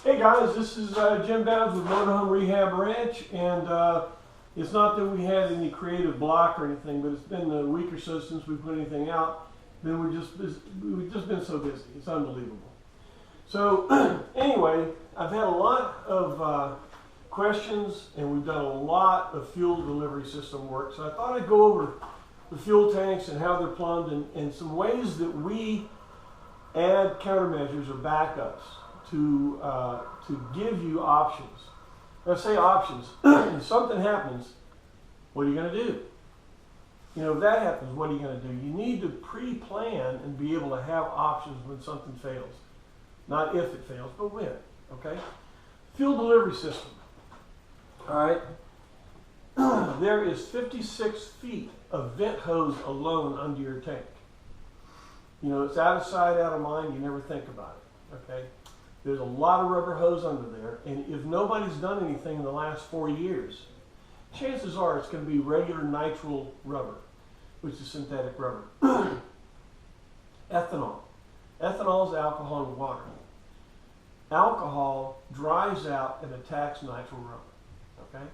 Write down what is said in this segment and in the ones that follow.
Hey guys, this is Jim Bounds with Motorhome Rehab Ranch, and it's not that we had any creative block or anything, but it's been a week or so since we put anything out. Then we've just been so busy. It's unbelievable. So anyway, I've had a lot of questions, and we've done a lot of fuel delivery system work. So I thought I'd go over the fuel tanks and how they're plumbed, and some ways that we add countermeasures or backups to give you options. Let's say options. If something happens, what are you going to do? You know, if that happens, what are you going to do? You need to pre-plan and be able to have options when something fails. Not if it fails, but when. Okay? Fuel delivery system. All right? There is 56 feet of vent hose alone under your tank. You know, it's out of sight, out of mind. You never think about it. Okay? There's a lot of rubber hose under there, and if nobody's done anything in the last 4 years, chances are it's going to be regular nitrile rubber, which is synthetic rubber. Ethanol. Ethanol is alcohol and water. Alcohol dries out and attacks nitrile rubber. Okay?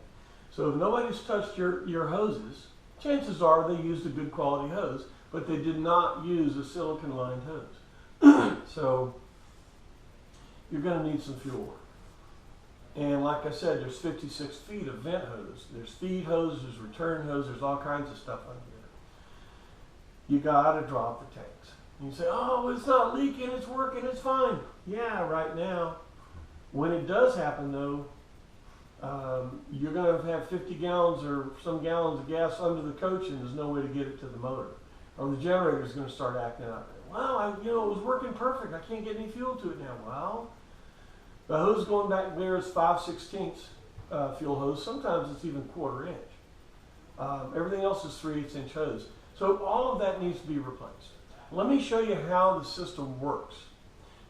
So if nobody's touched your hoses, chances are they used a good quality hose, but they did not use a silicone-lined hose. So you're going to need some fuel work. And like I said, there's 56 feet of vent hose. There's feed hose, there's return hose, there's all kinds of stuff under there. You got to drop the tanks. And you say, oh, it's not leaking, it's working, it's fine. Yeah, right now. When it does happen, though, you're going to have 50 gallons or some gallons of gas under the coach, and there's no way to get it to the motor. Or the generator is going to start acting up. Well, it was working perfect. I can't get any fuel to it now. Well, the hose going back there is 5/16 fuel hose. Sometimes it's even 1/4 inch. Everything else is 3/8 inch hose. So all of that needs to be replaced. Let me show you how the system works.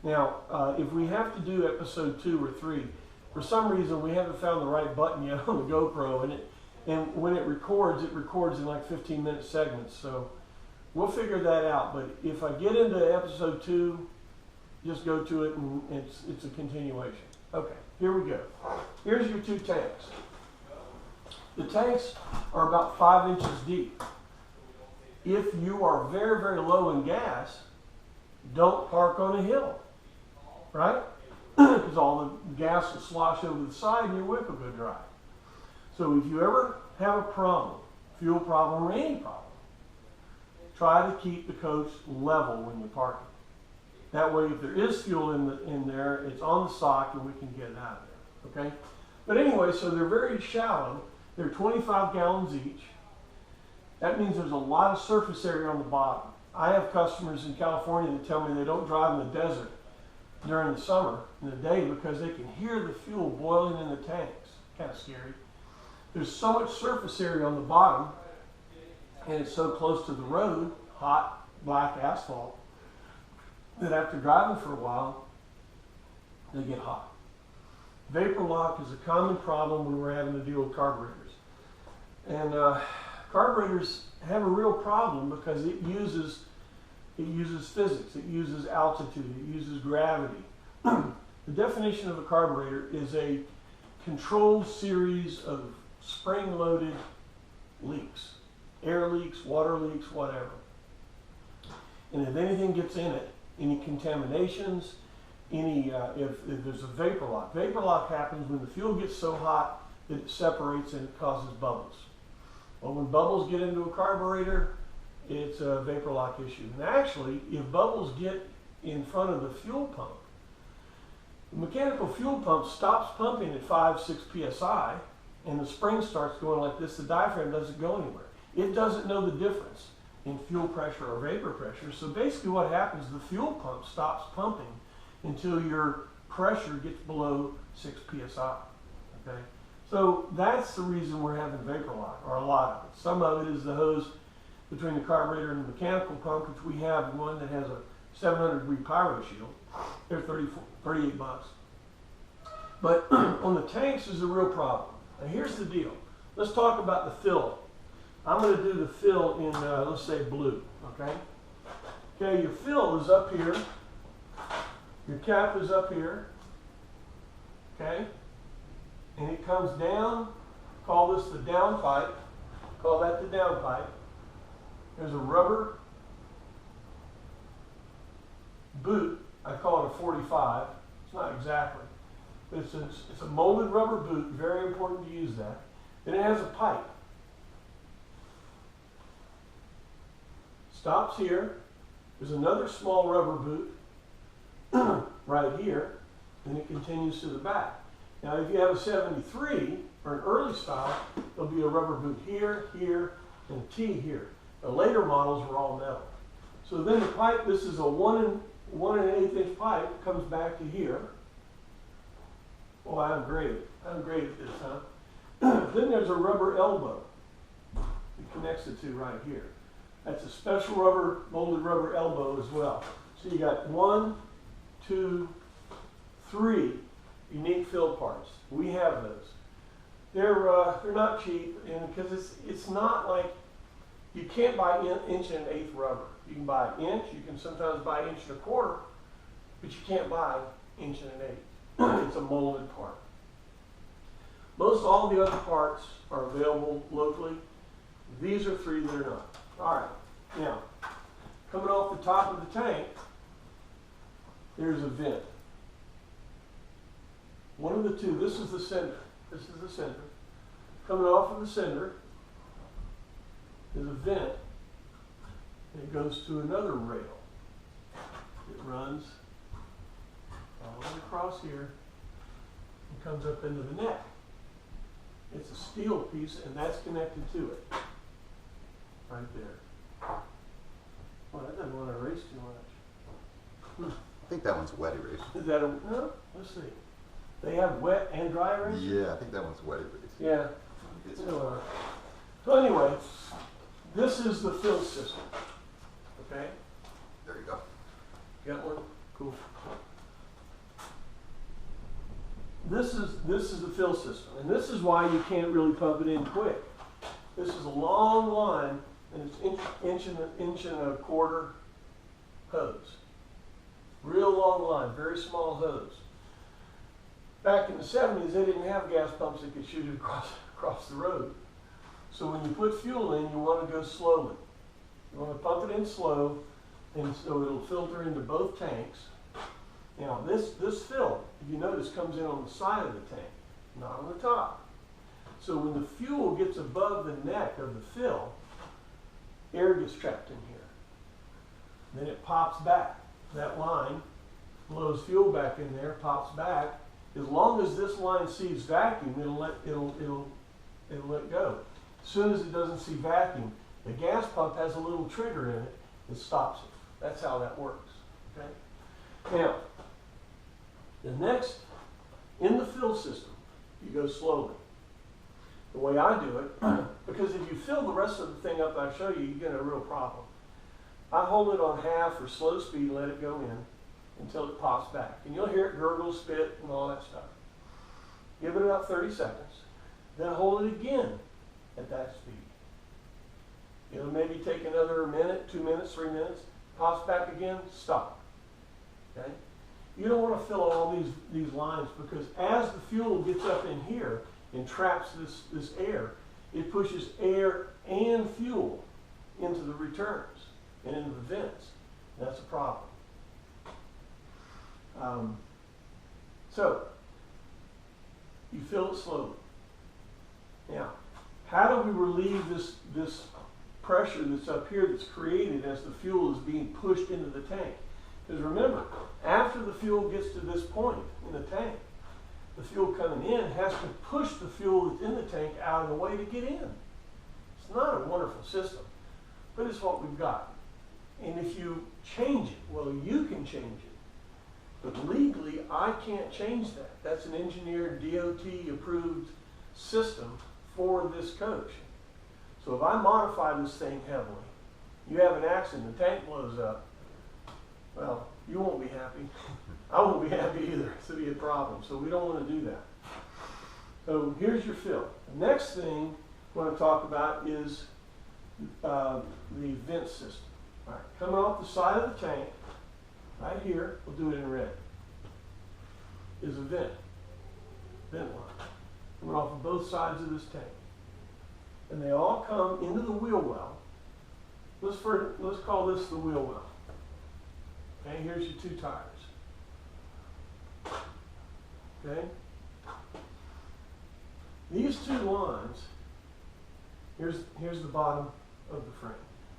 Now, if we have to do episode 2 or 3, for some reason we haven't found the right button yet on the GoPro, and when it records in like 15-minute segments. So we'll figure that out. But if I get into episode 2, just go to it, and it's a continuation. Okay, here we go. Here's your 2 tanks. The tanks are about 5 inches deep. If you are very, very low in gas, don't park on a hill, right? Because all the gas will slosh over the side and your wick will go dry. So if you ever have a problem, fuel problem or any problem, try to keep the coach level when you're parking. That way, if there is fuel in there, it's on the sock and we can get it out of there, okay? But anyway, so they're very shallow. They're 25 gallons each. That means there's a lot of surface area on the bottom. I have customers in California that tell me they don't drive in the desert during the summer in the day because they can hear the fuel boiling in the tanks. Kind of scary. There's so much surface area on the bottom, and it's so close to the road, hot, black asphalt, that after driving for a while, they get hot. Vapor lock is a common problem when we're having to deal with carburetors. And carburetors have a real problem because it uses physics, it uses altitude, it uses gravity. The definition of a carburetor is a controlled series of spring-loaded leaks. Air leaks, water leaks, whatever. And if anything gets in it, any contaminations, if there's a vapor lock. Vapor lock happens when the fuel gets so hot that it separates and it causes bubbles. Well, when bubbles get into a carburetor, it's a vapor lock issue. And actually, if bubbles get in front of the fuel pump, the mechanical fuel pump stops pumping at 5-6 psi, and the spring starts going like this. The diaphragm doesn't go anywhere. It doesn't know the difference in fuel pressure or vapor pressure. So basically what happens, the fuel pump stops pumping until your pressure gets below 6 psi. Okay? So that's the reason we're having vapor lock, or a lot of it. Some of it is the hose between the carburetor and the mechanical pump, which we have one that has a 700-degree pyro shield. They're $38. But on the tanks is a real problem. Now here's the deal. Let's talk about the fill. I'm going to do the fill in, let's say, blue, okay? Okay, your fill is up here. Your cap is up here. okay? And it comes down, call this the downpipe, call that the downpipe. There's a rubber boot, I call it a 45, it's not exactly, but it's a molded rubber boot, very important to use that. Then it has a pipe. Stops here, there's another small rubber boot right here, and it continues to the back. Now if you have a 73 or an early style, there'll be a rubber boot here, here, and a T here. The later models were all metal. So then the pipe, this is a 1 1/8 inch pipe, comes back to here. Oh, I'm great. I'm great at this, huh? Then there's a rubber elbow. It connects the two right here. That's a special rubber, molded rubber elbow as well. So you got 1, 2, 3 unique fill parts. We have those. They're not cheap, and because it's not like you can't buy 1.1/8 rubber. You can buy 1 inch. You can sometimes buy 1.25 inches, but you can't buy 1.1/8. It's a molded part. Most all the other parts are available locally. These are 3 that are not. All right. Now, coming off the top of the tank, there's a vent. One of the two. This is the center. This is the center. Coming off of the center is a vent. And it goes to another rail. It runs all the way across here and comes up into the neck. It's a steel piece, and that's connected to it. Right there. Well, that doesn't want to erase too much. I think that one's wet erase. Is that a, no? Let's see. They have wet and dry erase? Yeah, I think that one's wet erase. Yeah. So anyway, this is the fill system. Okay? There you go. Got one? Cool. This is the fill system, and this is why you can't really pump it in quick. This is a long line, and it's inch and a quarter hose. Real long line, very small hose. Back in the 70s, they didn't have gas pumps that could shoot it across the road. So when you put fuel in, you want to go slowly. You want to pump it in slow, and so it'll filter into both tanks. Now this fill, if you notice, comes in on the side of the tank, not on the top. So when the fuel gets above the neck of the fill, air gets trapped in here. Then it pops back. That line blows fuel back in there, pops back. As long as this line sees vacuum, it'll let go. As soon as it doesn't see vacuum, the gas pump has a little trigger in it that stops it. That's how that works. Okay? Now, the next, in the fill system, you go slowly. The way I do it, because if you fill the rest of the thing up I show you, you get a real problem. I hold it on half or slow speed and let it go in until it pops back. And you'll hear it gurgle, spit, and all that stuff. Give it about 30 seconds. Then hold it again at that speed. It'll maybe take another minute, 2 minutes, 3 minutes. Pops back again, stop. Okay? You don't want to fill all these lines, because as the fuel gets up in here and traps this air, it pushes air and fuel into the returns and into the vents. That's a problem. So you fill it slowly. Now, how do we relieve this pressure that's up here that's created as the fuel is being pushed into the tank? Because remember, after the fuel gets to this point in the tank, the fuel coming in has to push the fuel that's in the tank out of the way to get in. It's not a wonderful system, but it's what we've got. And if you change it, well, you can change it. But legally, I can't change that. That's an engineered, DOT-approved system for this coach. So if I modify this thing heavily, you have an accident, the tank blows up, well, you won't be happy. I won't be happy either. It'll be a problem. So we don't want to do that. So here's your fill. The next thing I want to talk about is the vent system. All right, coming off the side of the tank, right here, we'll do it in red, is a vent. vent lines coming off of both sides of this tank. And they all come into the wheel well. Let's call this the wheel well. Okay, here's your two tires. Okay? These two lines, here's the bottom of the frame.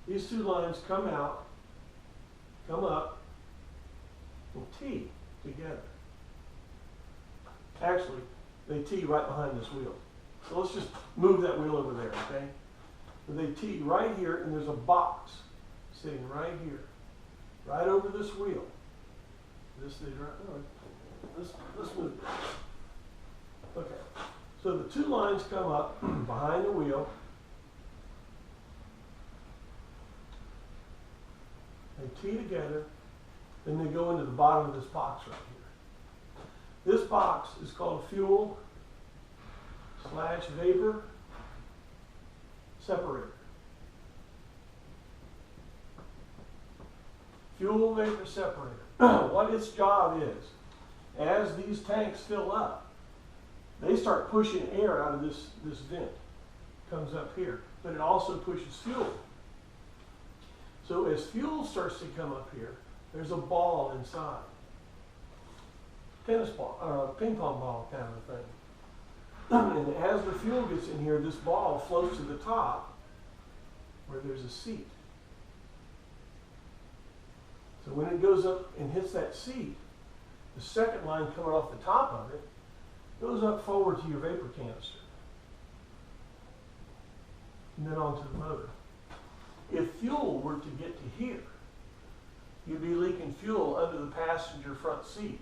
These two lines come out, come up, and tee together. Actually, they tee right behind this wheel. So let's just move that wheel over there, okay? And they tee right here, and there's a box sitting right here, right over this wheel. This is right. Oh, let's move it. Okay. So the two lines come up behind the wheel. They tee together, then they go into the bottom of this box right here. This box is called a fuel / vapor separator. Fuel vapor separator. What its job is, as these tanks fill up, they start pushing air out of this vent. Comes up here, but it also pushes fuel. So as fuel starts to come up here, there's a ball inside. Tennis ball, ping pong ball kind of a thing. And as the fuel gets in here, this ball floats to the top where there's a seat. So when it goes up and hits that seat, the second line coming off the top of it goes up forward to your vapor canister. And then onto the motor. If fuel were to get to here, you'd be leaking fuel under the passenger front seat.